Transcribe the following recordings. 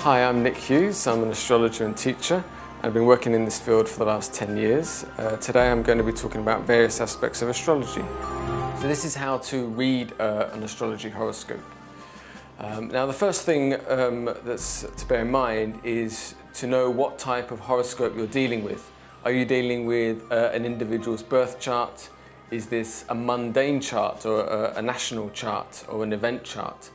Hi, I'm Nick Hughes. I'm an astrologer and teacher. I've been working in this field for the last 10 years. Today I'm going to be talking about various aspects of astrology. So this is how to read an astrology horoscope. Now the first thing that's to bear in mind is to know what type of horoscope you're dealing with. Are you dealing with an individual's birth chart? Is this a mundane chart or a national chart or an event chart?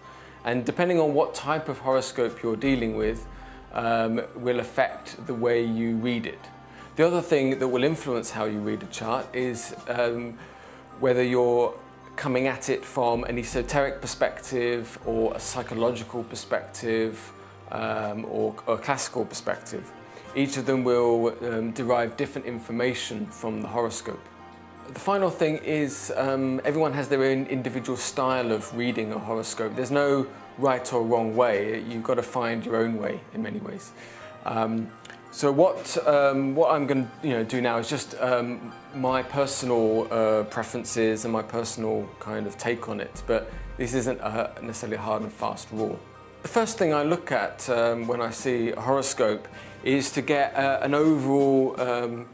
And depending on what type of horoscope you're dealing with will affect the way you read it. The other thing that will influence how you read a chart is whether you're coming at it from an esoteric perspective or a psychological perspective or a classical perspective. Each of them will derive different information from the horoscope. The final thing is everyone has their own individual style of reading a horoscope. There's no right or wrong way. You've got to find your own way in many ways. So what I'm going to do now is just my personal preferences and my personal kind of take on it, but this isn't necessarily a hard and fast rule. The first thing I look at when I see a horoscope is to get an overall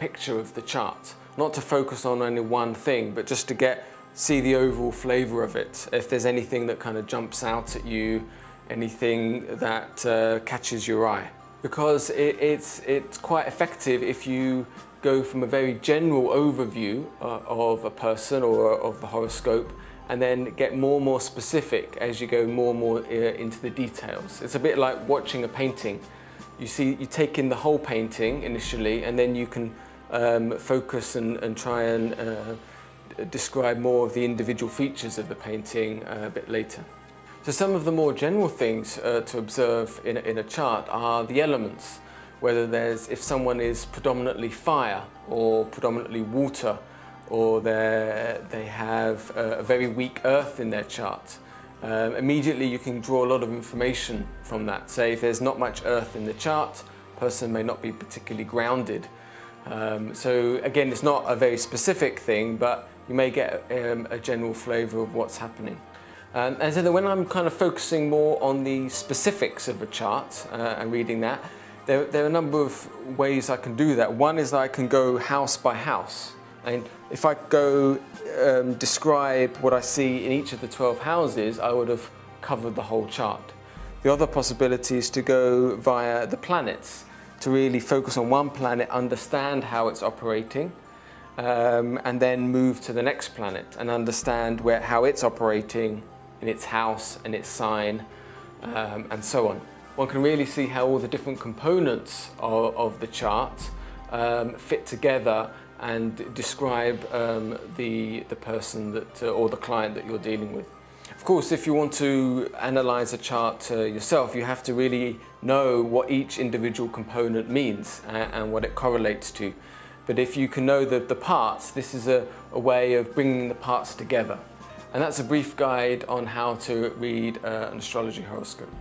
picture of the chart. Not to focus on only one thing, but just to see the overall flavour of it. If there's anything that kind of jumps out at you, anything that catches your eye. Because it's quite effective if you go from a very general overview of a person or of the horoscope and then get more and more specific as you go more and more into the details. It's a bit like watching a painting. You take in the whole painting initially, and then you can focus and try and describe more of the individual features of the painting a bit later. So some of the more general things to observe in a chart are the elements, whether if someone is predominantly fire or predominantly water, or they have a very weak earth in their chart. Immediately you can draw a lot of information from that. Say if there's not much earth in the chart, the person may not be particularly grounded. So again, it's not a very specific thing, but you may get a general flavour of what's happening. And so then when I'm kind of focusing more on the specifics of a chart and reading that, there are a number of ways I can do that. One is that I can go house by house. And if I go describe what I see in each of the 12 houses, I would have covered the whole chart. The other possibility is to go via the planets, to really focus on one planet, understand how it's operating, and then move to the next planet and understand how it's operating in its house and its sign, and so on. One can really see how all the different components of the chart fit together and describe the person or the client that you're dealing with. Of course, if you want to analyze a chart yourself, you have to really know what each individual component means and what it correlates to. But if you can know the parts, this is a way of bringing the parts together. And that's a brief guide on how to read an astrology horoscope.